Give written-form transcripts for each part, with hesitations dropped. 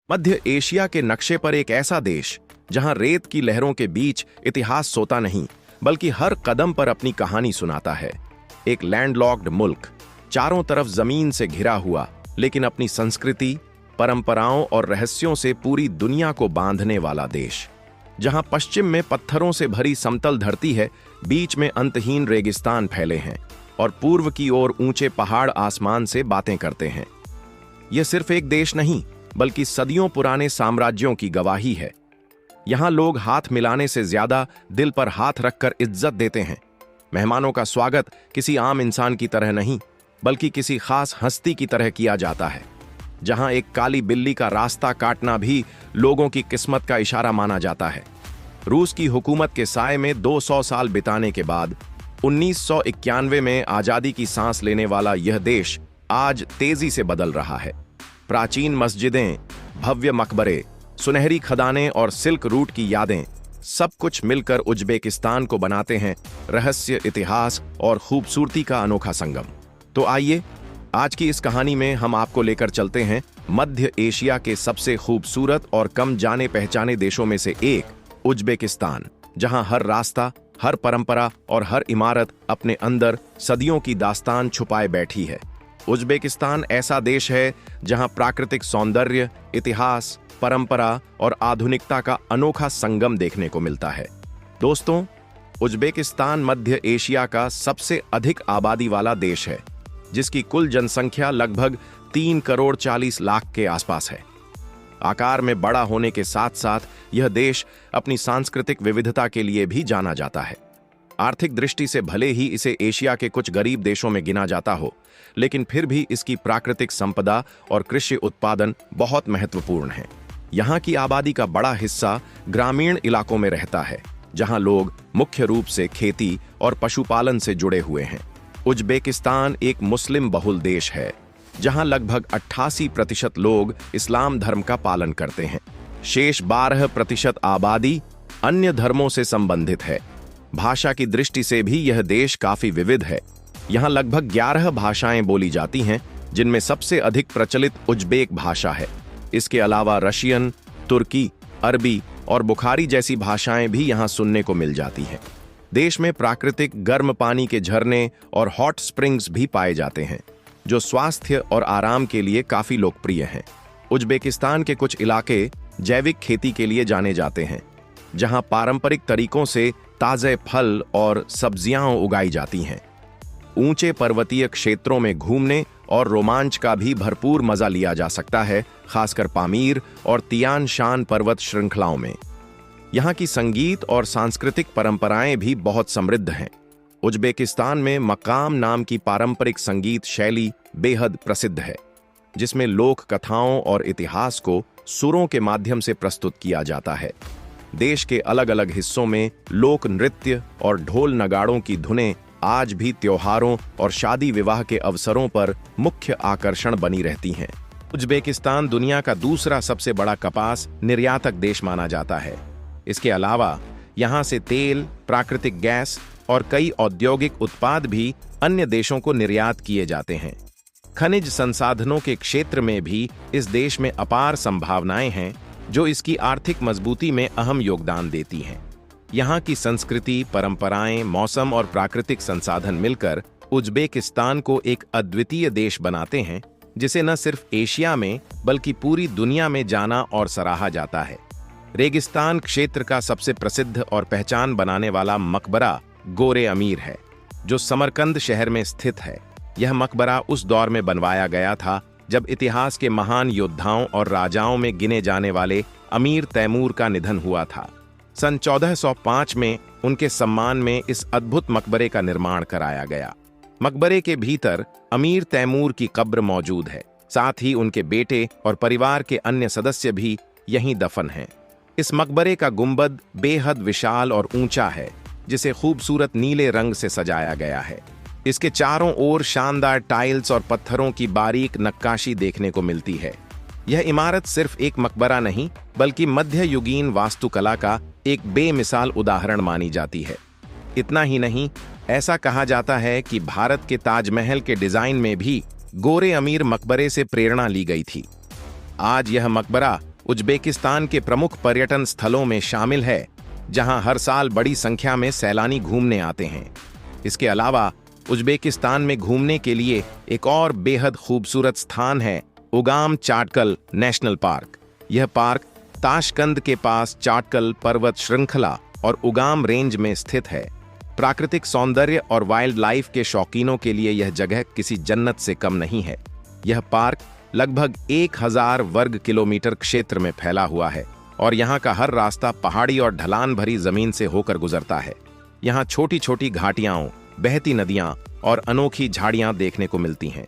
मध्य Asia के नक्शे पर एक ऐसा देश जहां रेत की लहरों के बीच इतिहास सोता नहीं बल्कि हर कदम पर अपनी कहानी सुनाता है। एक लैंडलॉक्ड मुल्क, चारों तरफ जमीन से घिरा हुआ, लेकिन अपनी संस्कृति, परंपराओं और रहस्यों से पूरी दुनिया को बांधने वाला देश। जहां पश्चिम में पत्थरों से भरी समतल धरती है, बीच में अंतहीन रेगिस्तान फैले हैं और पूर्व की ओर ऊंचे पहाड़ आसमान से बातें करते हैं। यह सिर्फ एक देश नहीं बल्कि सदियों पुराने साम्राज्यों की गवाही है। यहां लोग हाथ मिलाने से ज्यादा दिल पर हाथ रखकर इज्जत देते हैं। मेहमानों का स्वागत किसी आम इंसान की तरह नहीं बल्कि किसी खास हस्ती की तरह किया जाता है। जहां एक काली बिल्ली का रास्ता काटना भी लोगों की किस्मत का इशारा माना जाता है। रूस की हुकूमत के साए में 200 साल बिताने के बाद 1991 में आजादी की सांस लेने वाला यह देश आज तेजी से बदल रहा है। प्राचीन मस्जिदें, भव्य मकबरे, सुनहरी खदानें और सिल्क रूट की यादें, सब कुछ मिलकर उज्बेकिस्तान को बनाते हैं रहस्य, इतिहास और खूबसूरती का अनोखा संगम। तो आइए, आज की इस कहानी में हम आपको लेकर चलते हैं मध्य एशिया के सबसे खूबसूरत और कम जाने पहचाने देशों में से एक, उज्बेकिस्तान, जहां हर रास्ता, हर परंपरा और हर इमारत अपने अंदर सदियों की दास्तान छुपाए बैठी है। उज्बेकिस्तान ऐसा देश है जहां प्राकृतिक सौंदर्य, इतिहास, परंपरा और आधुनिकता का अनोखा संगम देखने को मिलता है। दोस्तों, उज्बेकिस्तान मध्य एशिया का सबसे अधिक आबादी वाला देश है, जिसकी कुल जनसंख्या लगभग 3 करोड़ 40 लाख के आसपास है। आकार में बड़ा होने के साथ साथ यह देश अपनी सांस्कृतिक विविधता के लिए भी जाना जाता है। आर्थिक दृष्टि से भले ही इसे एशिया के कुछ गरीब देशों में गिना जाता हो, लेकिन फिर भी इसकी प्राकृतिक संपदा और कृषि उत्पादन बहुत महत्वपूर्ण है। यहाँ की आबादी का बड़ा हिस्सा ग्रामीण इलाकों में रहता है, जहाँ लोग मुख्य रूप से खेती और पशुपालन से जुड़े हुए हैं। उज्बेकिस्तान एक मुस्लिम बहुल देश है, जहाँ लगभग 88% लोग इस्लाम धर्म का पालन करते हैं। शेष 12% आबादी अन्य धर्मों से संबंधित है। भाषा की दृष्टि से भी यह देश काफी विविध है। यहाँ लगभग 11 भाषाएं बोली जाती हैं, जिनमें सबसे अधिक प्रचलित उज्बेक भाषा है। इसके अलावा रशियन, तुर्की, अरबी और बुखारी जैसी भाषाएं भी यहाँ सुनने को मिल जाती हैं। देश में प्राकृतिक गर्म पानी के झरने और हॉट स्प्रिंग्स भी पाए जाते हैं, जो स्वास्थ्य और आराम के लिए काफी लोकप्रिय हैं। उज्बेकिस्तान के कुछ इलाके जैविक खेती के लिए जाने जाते हैं, जहां पारंपरिक तरीकों से ताजे फल और सब्जियां उगाई जाती हैं। ऊंचे पर्वतीय क्षेत्रों में घूमने और रोमांच का भी भरपूर मजा लिया जा सकता है, खासकर पामीर और तियान शान पर्वत श्रृंखलाओं में। यहाँ की संगीत और सांस्कृतिक परंपराएं भी बहुत समृद्ध हैं। उज्बेकिस्तान में मकाम नाम की पारंपरिक संगीत शैली बेहद प्रसिद्ध है, जिसमें लोक कथाओं और इतिहास को सुरों के माध्यम से प्रस्तुत किया जाता है। देश के अलग अलग हिस्सों में लोक नृत्य और ढोल नगाड़ों की धुनें आज भी त्योहारों और शादी विवाह के अवसरों पर मुख्य आकर्षण बनी रहती हैं। उज्बेकिस्तान दुनिया का दूसरा सबसे बड़ा कपास निर्यातक देश माना जाता है। इसके अलावा यहाँ से तेल, प्राकृतिक गैस और कई औद्योगिक उत्पाद भी अन्य देशों को निर्यात किए जाते हैं। खनिज संसाधनों के क्षेत्र में भी इस देश में अपार संभावनाएं हैं, जो इसकी आर्थिक मजबूती में अहम योगदान देती हैं। यहाँ की संस्कृति, परंपराएं, मौसम और प्राकृतिक संसाधन मिलकर उज्बेकिस्तान को एक अद्वितीय देश बनाते हैं, जिसे न सिर्फ एशिया में बल्कि पूरी दुनिया में जाना और सराहा जाता है। रेगिस्तान क्षेत्र का सबसे प्रसिद्ध और पहचान बनाने वाला मकबरा गोरे अमीर है, जो समरकंद शहर में स्थित है। यह मकबरा उस दौर में बनवाया गया था जब इतिहास के महान योद्धाओं और राजाओं में गिने जाने वाले अमीर तैमूर का निधन हुआ था। सन 1405 में उनके सम्मान में इस अद्भुत मकबरे का निर्माण कराया गया। मकबरे के भीतर अमीर तैमूर की कब्र मौजूद है। साथ ही उनके बेटे और परिवार के अन्य सदस्य भी यहीं दफन हैं। इस मकबरे का गुंबद बेहद विशाल और ऊंचा है, जिसे खूबसूरत नीले रंग से सजाया गया है। इसके चारों ओर शानदार टाइल्स और पत्थरों की बारीक नक्काशी देखने को मिलती है। यह इमारत सिर्फ एक मकबरा नहीं बल्कि मध्ययुगीन वास्तुकला का एक बेमिसाल उदाहरण मानी जाती है। इतना ही नहीं, ऐसा कहा जाता है कि भारत के ताजमहल के डिजाइन में भी गोरे अमीर मकबरे से प्रेरणा ली गई थी। आज यह मकबरा उज्बेकिस्तान के प्रमुख पर्यटन स्थलों में शामिल है, जहां हर साल बड़ी संख्या में सैलानी घूमने आते हैं। इसके अलावा उज्बेकिस्तान में घूमने के लिए एक और बेहद खूबसूरत स्थान है उगाम चाटकल नेशनल पार्क। यह पार्क ताशकंद के पास चाटकल पर्वत श्रृंखला और उगाम रेंज में स्थित है। प्राकृतिक सौंदर्य और वाइल्ड लाइफ के शौकीनों के लिए यह जगह किसी जन्नत से कम नहीं है। यह पार्क लगभग 1000 वर्ग किलोमीटर क्षेत्र में फैला हुआ है और यहाँ का हर रास्ता पहाड़ी और ढलान भरी जमीन से होकर गुजरता है। यहाँ छोटी छोटी घाटियां, बहती नदियां और अनोखी झाड़ियां देखने को मिलती हैं।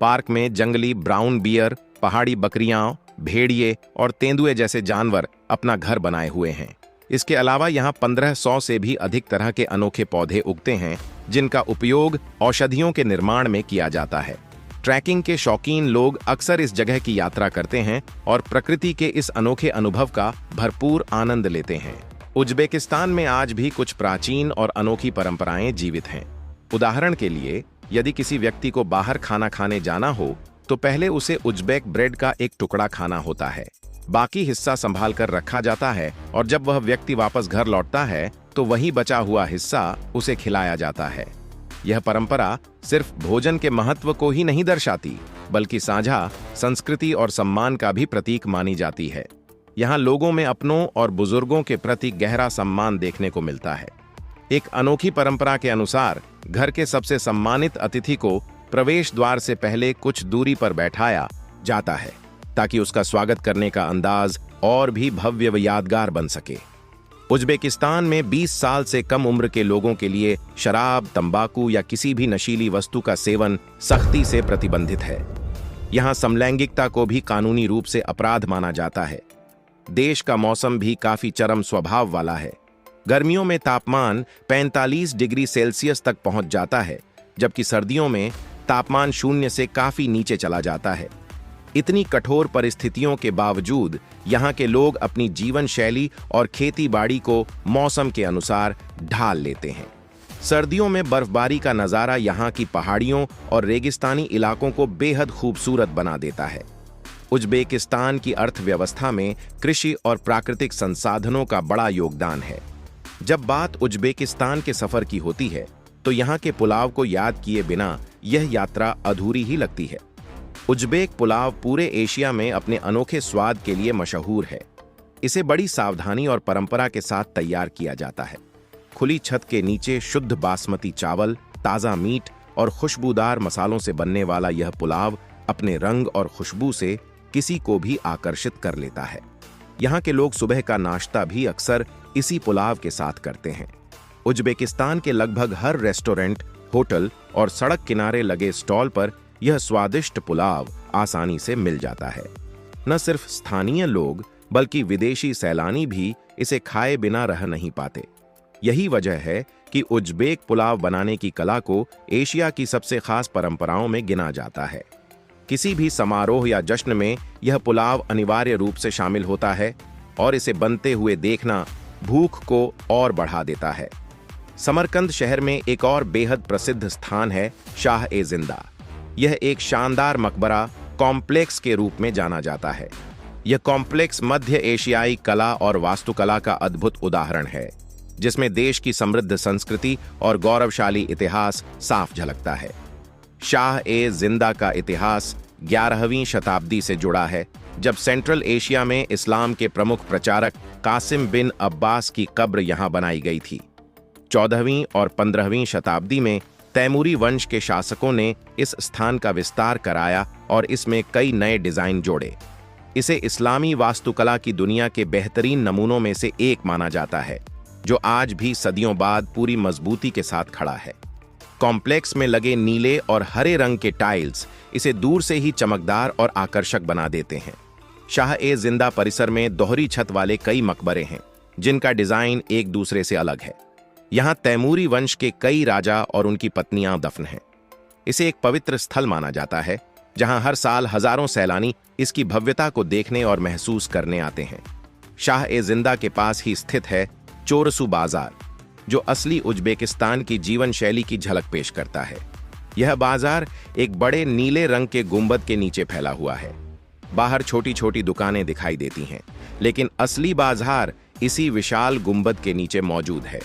पार्क में जंगली ब्राउन बियर, पहाड़ी बकरियां, भेड़िए और तेंदुए जैसे जानवर अपना घर बनाए हुए हैं। इसके अलावा यहाँ 1500 से भी अधिक तरह के अनोखे पौधे उगते हैं, जिनका उपयोग औषधियों के निर्माण में किया जाता है। ट्रैकिंग के शौकीन लोग अक्सर इस जगह की यात्रा करते हैं और प्रकृति के इस अनोखे अनुभव का भरपूर आनंद लेते हैं। उज्बेकिस्तान में आज भी कुछ प्राचीन और अनोखी परंपराएं जीवित हैं। उदाहरण के लिए, यदि किसी व्यक्ति को बाहर खाना खाने जाना हो तो पहले उसे उज्बेक ब्रेड का एक टुकड़ा खाना होता है। बाकी हिस्सा संभाल कर रखा जाता है और जब वह व्यक्ति वापस घर लौटता है तो वही बचा हुआ हिस्सा उसे खिलाया जाता है। यह परंपरा सिर्फ भोजन के महत्व को ही नहीं दर्शाती, बल्कि साझा संस्कृति और सम्मान का भी प्रतीक मानी जाती है। यहाँ लोगों में अपनों और बुजुर्गों के प्रति गहरा सम्मान देखने को मिलता है। एक अनोखी परंपरा के अनुसार घर के सबसे सम्मानित अतिथि को प्रवेश द्वार से पहले कुछ दूरी पर बैठाया जाता है, ताकि उसका स्वागत करने का अंदाज और भी भव्य व यादगार बन सके। उज्बेकिस्तान में 20 साल से कम उम्र के लोगों के लिए शराब, तंबाकू या किसी भी नशीली वस्तु का सेवन सख्ती से प्रतिबंधित है। यहाँ समलैंगिकता को भी कानूनी रूप से अपराध माना जाता है। देश का मौसम भी काफी चरम स्वभाव वाला है। गर्मियों में तापमान 45 डिग्री सेल्सियस तक पहुंच जाता है, जबकि सर्दियों में तापमान 0 से काफी नीचे चला जाता है। इतनी कठोर परिस्थितियों के बावजूद यहाँ के लोग अपनी जीवन शैली और खेती बाड़ी को मौसम के अनुसार ढाल लेते हैं। सर्दियों में बर्फबारी का नज़ारा यहाँ की पहाड़ियों और रेगिस्तानी इलाकों को बेहद खूबसूरत बना देता है। उज्बेकिस्तान की अर्थव्यवस्था में कृषि और प्राकृतिक संसाधनों का बड़ा योगदान है। जब बात उज्बेकिस्तान के सफर की होती है तो यहाँ के पुलाव को याद किए बिना यह यात्रा अधूरी ही लगती है। उज्बेक पुलाव पूरे एशिया में अपने अनोखे स्वाद के लिए मशहूर है। इसे बड़ी सावधानी और परंपरा के साथ तैयार किया जाता है। खुली छत के नीचे शुद्ध बासमती चावल, ताज़ा मीट और खुशबूदार मसालों से बनने वाला यह पुलाव अपने रंग और खुशबू से किसी को भी आकर्षित कर लेता है। यहाँ के लोग सुबह का नाश्ता भी अक्सर इसी पुलाव के साथ करते हैं। उज्बेकिस्तान के लगभग हर रेस्टोरेंट, होटल और सड़क किनारे लगे स्टॉल पर यह स्वादिष्ट पुलाव आसानी से मिल जाता है। न सिर्फ स्थानीय लोग बल्कि विदेशी सैलानी भी इसे खाए बिना रह नहीं पाते। यही वजह है कि उज्बेक पुलाव बनाने की कला को एशिया की सबसे खास परंपराओं में गिना जाता है। किसी भी समारोह या जश्न में यह पुलाव अनिवार्य रूप से शामिल होता है और इसे बनते हुए देखना भूख को और बढ़ा देता है। समरकंद शहर में एक और बेहद प्रसिद्ध स्थान है शाह-ए-जिंदा। यह एक शानदार मकबरा कॉम्प्लेक्स के रूप में जाना जाता है। यह कॉम्प्लेक्स मध्य एशियाई कला और वास्तुकला का अद्भुत उदाहरण है, जिसमें देश की समृद्ध संस्कृति और गौरवशाली इतिहास साफ झलकता है। शाह-ए-जिंदा का इतिहास 11वीं शताब्दी से जुड़ा है, जब सेंट्रल एशिया में इस्लाम के प्रमुख प्रचारक कासिम बिन अब्बास की कब्र यहां बनाई गई थी। 14वीं और 15वीं शताब्दी में तैमूरी वंश के शासकों ने इस स्थान का विस्तार कराया और इसमें कई नए डिजाइन जोड़े। इसे इस्लामी वास्तुकला की दुनिया के बेहतरीन नमूनों में से एक माना जाता है, जो आज भी सदियों बाद पूरी मजबूती के साथ खड़ा है। कॉम्प्लेक्स में लगे नीले और हरे रंग के टाइल्स इसे दूर से ही चमकदार और आकर्षक बना देते हैं। शाह-ए-जिंदा परिसर में दोहरी छत वाले कई मकबरे हैं, जिनका डिजाइन एक दूसरे से अलग है। यहाँ तैमूरी वंश के कई राजा और उनकी पत्नियां दफन हैं। इसे एक पवित्र स्थल माना जाता है, जहां हर साल हजारों सैलानी इसकी भव्यता को देखने और महसूस करने आते हैं। शाह-ए-जिंदा के पास ही स्थित है चोरसू बाजार, जो असली उज्बेकिस्तान की जीवन शैली की झलक पेश करता है। यह बाजार एक बड़े नीले रंग के गुंबद के नीचे फैला हुआ है। बाहर छोटी छोटी दुकानें दिखाई देती हैं, लेकिन असली बाजार इसी विशाल गुंबद के नीचे मौजूद है।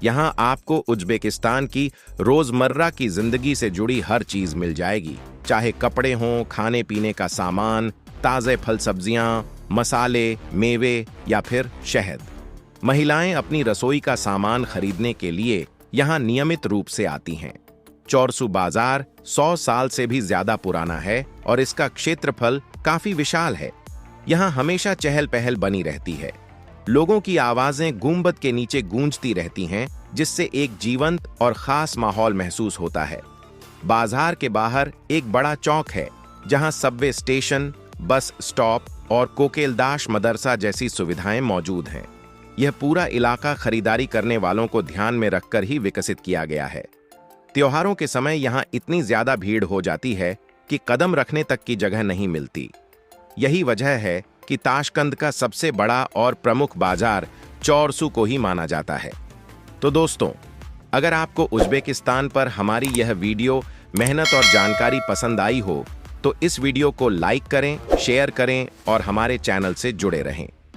यहाँ आपको उज्बेकिस्तान की रोजमर्रा की जिंदगी से जुड़ी हर चीज मिल जाएगी, चाहे कपड़े हों, खाने पीने का सामान, ताजे फल सब्जियां, मसाले, मेवे या फिर शहद। महिलाएं अपनी रसोई का सामान खरीदने के लिए यहाँ नियमित रूप से आती हैं। चौरसू बाजार 100 साल से भी ज्यादा पुराना है और इसका क्षेत्रफल काफी विशाल है। यहाँ हमेशा चहल पहल बनी रहती है। लोगों की आवाजें गुंबद के नीचे गूंजती रहती हैं, जिससे एक जीवंत और खास माहौल महसूस होता है। बाजार के बाहर एक बड़ा चौक है, जहां सबवे स्टेशन, बस स्टॉप और कोकेलदाश मदरसा जैसी सुविधाएं मौजूद हैं। यह पूरा इलाका खरीदारी करने वालों को ध्यान में रखकर ही विकसित किया गया है। त्योहारों के समय यहाँ इतनी ज्यादा भीड़ हो जाती है कि कदम रखने तक की जगह नहीं मिलती। यही वजह है कि ताशकंद का सबसे बड़ा और प्रमुख बाजार चौरसू को ही माना जाता है। तो दोस्तों, अगर आपको उज्बेकिस्तान पर हमारी यह वीडियो मेहनत और जानकारी पसंद आई हो, तो इस वीडियो को लाइक करें, शेयर करें और हमारे चैनल से जुड़े रहें।